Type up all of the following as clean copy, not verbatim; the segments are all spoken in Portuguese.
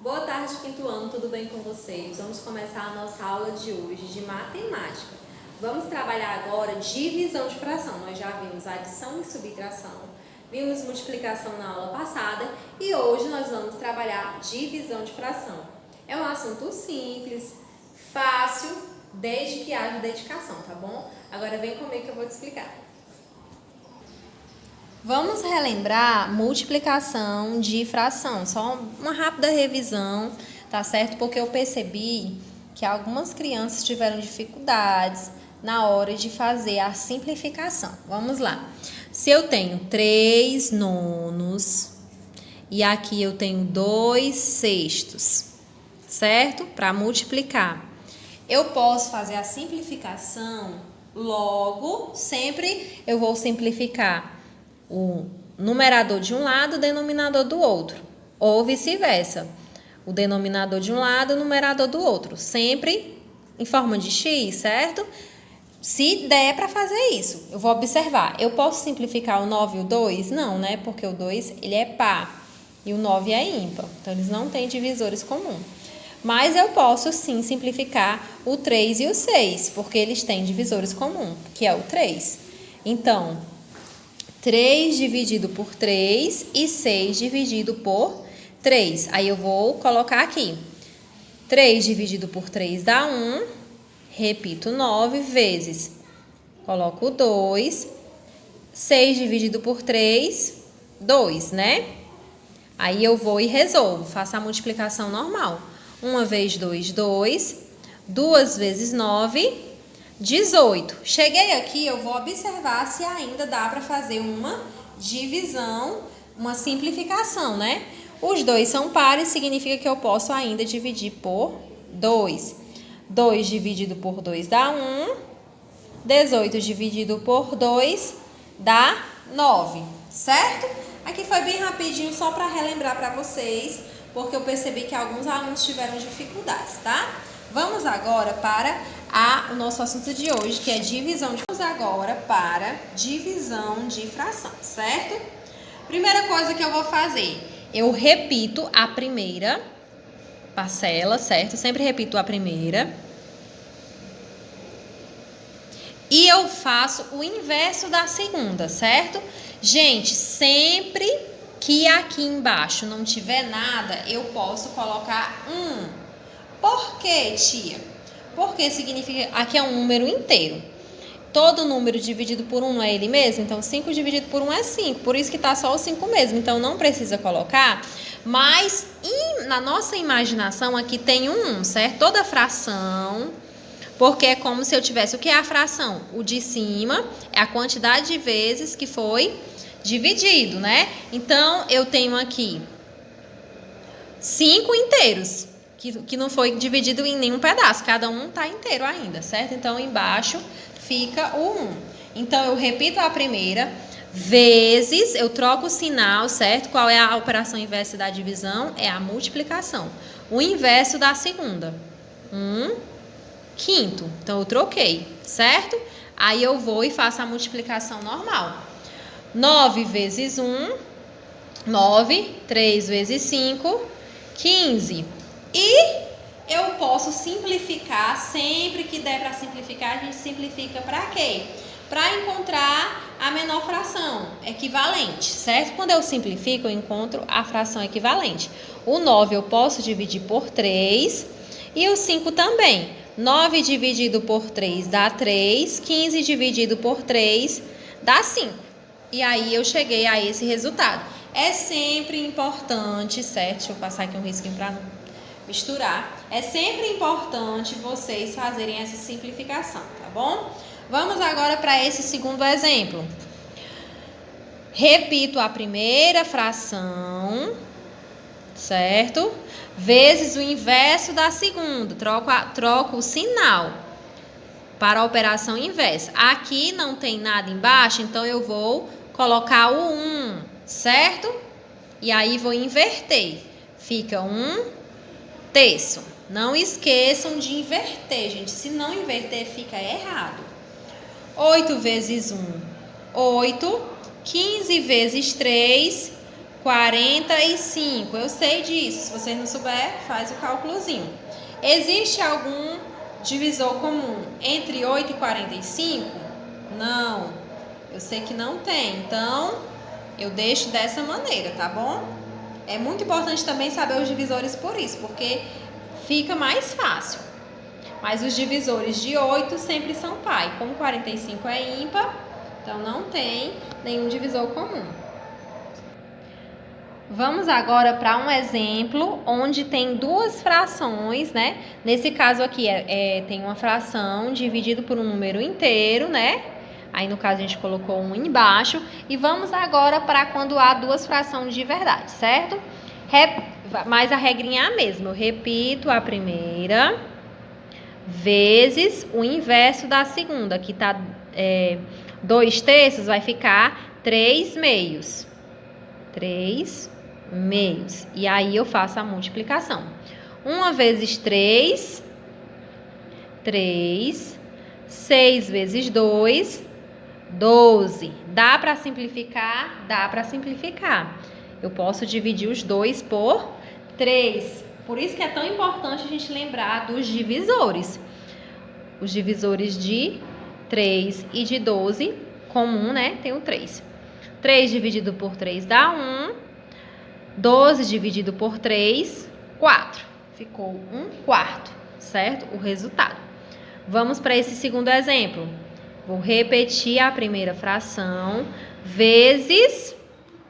Boa tarde, quinto ano, tudo bem com vocês? Vamos começar a nossa aula de hoje de matemática. Vamos trabalhar agora divisão de fração. Nós já vimos adição e subtração, vimos multiplicação na aula passada e hoje nós vamos trabalhar divisão de fração. É um assunto simples, fácil, desde que haja dedicação, tá bom? Agora vem comigo que eu vou te explicar. Vamos relembrar multiplicação de fração, só uma rápida revisão, tá certo? Porque eu percebi que algumas crianças tiveram dificuldades na hora de fazer a simplificação. Vamos lá. Se eu tenho 3 nonos e aqui eu tenho 2 sextos, certo? Para multiplicar. Eu posso fazer a simplificação logo, sempre eu vou simplificar o numerador de um lado, o denominador do outro, ou vice-versa, o denominador de um lado, o numerador do outro, sempre em forma de x, certo? Se der para fazer isso, eu vou observar, eu posso simplificar o 9 e o 2? Não, né? Porque o 2, ele é par e o 9 é ímpar, então eles não têm divisores comuns. Mas eu posso sim simplificar o 3 e o 6, porque eles têm divisores comuns, que é o 3. Então, 3 dividido por 3 e 6 dividido por 3. Aí eu vou colocar aqui. 3 dividido por 3 dá 1. Repito, 9 vezes. Coloco 2. 6 dividido por 3, 2, né? Aí eu vou e resolvo. Faço a multiplicação normal. 1 vezes 2, 2. 2 vezes 9, 18. Cheguei aqui, eu vou observar se ainda dá para fazer uma divisão, uma simplificação, né? Os dois são pares, significa que eu posso ainda dividir por 2. 2 dividido por 2 dá 1. 18 dividido por 2 dá 9, certo? Aqui foi bem rapidinho, só para relembrar para vocês, porque eu percebi que alguns alunos tiveram dificuldades, tá? Vamos agora para o nosso assunto de hoje, que é divisão de... Vamos agora para divisão de fração, certo? Primeira coisa que eu vou fazer, eu repito a primeira parcela, certo? Sempre repito a primeira. E eu faço o inverso da segunda, certo? Gente, sempre que aqui embaixo não tiver nada, eu posso colocar 1. Por quê, tia? Porque significa aqui é um número inteiro. Todo número dividido por 1 não é ele mesmo? Então, 5 dividido por 1 é 5. Por isso que está só o 5 mesmo. Então, não precisa colocar. Mas, na nossa imaginação, aqui tem um 1, certo? Toda fração, porque é como se eu tivesse... O que é a fração? O de cima é a quantidade de vezes que foi dividido, né? Então, eu tenho aqui 5 inteiros. Que não foi dividido em nenhum pedaço, cada um está inteiro ainda, certo? Então, embaixo fica o 1. Então, eu repito a primeira, vezes, eu troco o sinal, certo? Qual é a operação inversa da divisão? É a multiplicação. O inverso da segunda, 1/5. Então, eu troquei, certo? Aí, eu vou e faço a multiplicação normal. 9 vezes 1, 9, 3 vezes 5, 15. E eu posso simplificar, sempre que der para simplificar, a gente simplifica para quê? Para encontrar a menor fração equivalente, certo? Quando eu simplifico, eu encontro a fração equivalente. O 9 eu posso dividir por 3 e o 5 também. 9 dividido por 3 dá 3, 15 dividido por 3 dá 5. E aí eu cheguei a esse resultado. É sempre importante, certo? Deixa eu passar aqui um risquinho para não misturar. É sempre importante vocês fazerem essa simplificação, tá bom? Vamos agora para esse segundo exemplo. Repito a primeira fração, certo? Vezes o inverso da segunda. Troco o sinal para a operação inversa. Aqui não tem nada embaixo, então eu vou colocar o 1, certo? E aí vou inverter. Fica 1/3. Não esqueçam de inverter, gente. Se não inverter, fica errado. 8 vezes 1, 8. 15 vezes 3, 45. Eu sei disso. Se você não souber, faz o cálculozinho. Existe algum divisor comum entre 8 e 45? Não. Eu sei que não tem. Então, eu deixo dessa maneira, tá bom? É muito importante também saber os divisores por isso, porque fica mais fácil. Mas os divisores de 8 sempre são par. Como 45 é ímpar, então não tem nenhum divisor comum. Vamos agora para um exemplo onde tem duas frações, né? Nesse caso aqui tem uma fração dividida por um número inteiro, né? Aí no caso a gente colocou um embaixo. E vamos agora para quando há duas frações de verdade, certo? Mas a regrinha é a mesma. Eu repito a primeira vezes o inverso da segunda. Aqui tá 2/3, vai ficar 3/2. 3/2. E aí eu faço a multiplicação. 1 vezes 3, 3. 6 vezes 2, 12. Dá para simplificar? Dá para simplificar. Eu posso dividir os 2 por 3. Por isso que é tão importante a gente lembrar dos divisores. Os divisores de 3 e de 12, comum, né? Tem o 3. 3 dividido por 3 dá 1. 12 dividido por 3, 4. Ficou 1/4, certo? O resultado. Vamos para esse segundo exemplo. Vou repetir a primeira fração vezes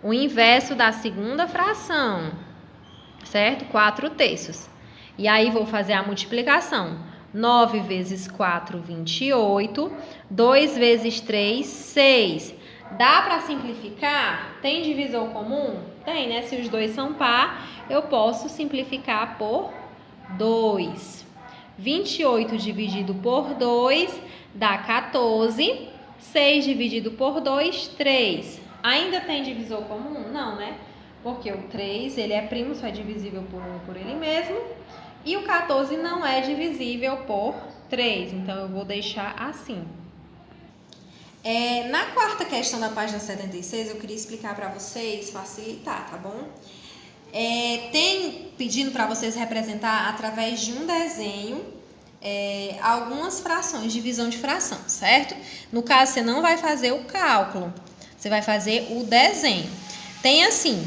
o inverso da segunda fração, certo? 4/3. E aí vou fazer a multiplicação. 9 vezes 4, 28. 2 vezes 3, 6. Dá para simplificar? Tem divisor comum? Tem, né? Se os dois são par, eu posso simplificar por 2. 28 dividido por 2 dá 14. 6 dividido por 2, 3. Ainda tem divisor comum? Não, né? Porque o 3, ele é primo, só é divisível por 1 por ele mesmo. E o 14 não é divisível por 3. Então, eu vou deixar assim. Na quarta questão da página 76, eu queria explicar para vocês, facilitar, tá bom? Tem pedindo para vocês representar através de um desenho algumas frações, divisão de fração, certo? No caso, você não vai fazer o cálculo, você vai fazer o desenho. Tem assim,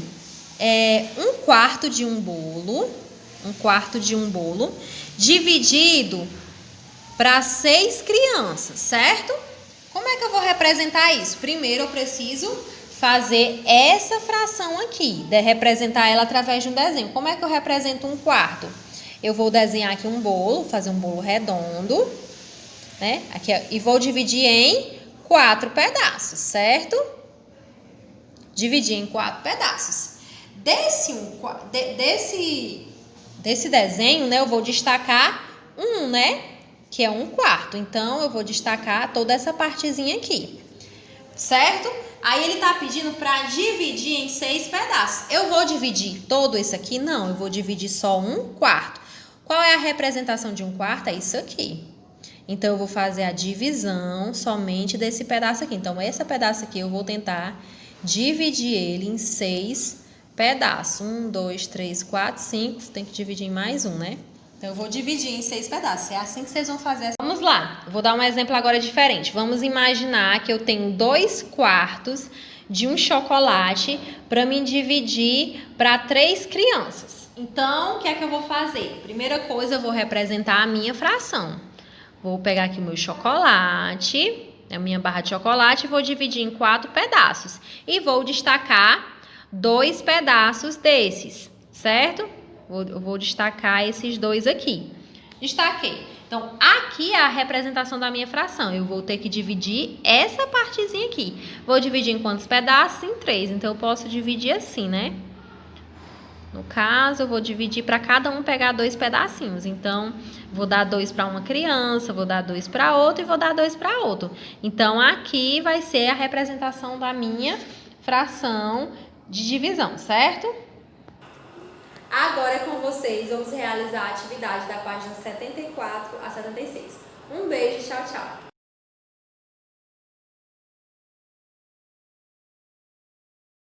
1/4 de um bolo, dividido para 6 crianças, certo? Como é que eu vou representar isso? Primeiro eu preciso fazer essa fração aqui, representar ela através de um desenho. Como é que eu represento 1/4? Eu vou desenhar aqui um bolo, fazer um bolo redondo, né? Aqui, e vou dividir em 4 pedaços, certo? Dividir em 4 pedaços. Desse desenho, né, eu vou destacar né? Que é 1/4. Então, eu vou destacar toda essa partezinha aqui, certo? Aí, ele tá pedindo para dividir em 6 pedaços. Eu vou dividir todo isso aqui? Não, eu vou dividir só 1/4. Qual é a representação de 1/4? É isso aqui. Então, eu vou fazer a divisão somente desse pedaço aqui. Então, esse pedaço aqui eu vou tentar dividir ele em 6 pedaços. 1, 2, 3, 4, 5. Tem que dividir em mais um, né? Então, eu vou dividir em 6 pedaços. É assim que vocês vão fazer. Vamos lá. Eu vou dar um exemplo agora diferente. Vamos imaginar que eu tenho 2/4 de um chocolate para me dividir para 3 crianças. Então, o que é que eu vou fazer? Primeira coisa, eu vou representar a minha fração. Vou pegar aqui o meu chocolate, a minha barra de chocolate, e vou dividir em 4 pedaços. E vou destacar 2 pedaços desses, certo? Eu vou destacar esses 2 aqui. Destaquei. Então, aqui é a representação da minha fração. Eu vou ter que dividir essa partezinha aqui. Vou dividir em quantos pedaços? Em 3. Então, eu posso dividir assim, né? No caso, eu vou dividir para cada um pegar 2 pedacinhos. Então, vou dar 2 para uma criança, vou dar 2 para outra e vou dar 2 para outro. Então, aqui vai ser a representação da minha fração de divisão, certo? Agora é com vocês, vamos realizar a atividade da página 74 a 76. Um beijo, tchau, tchau!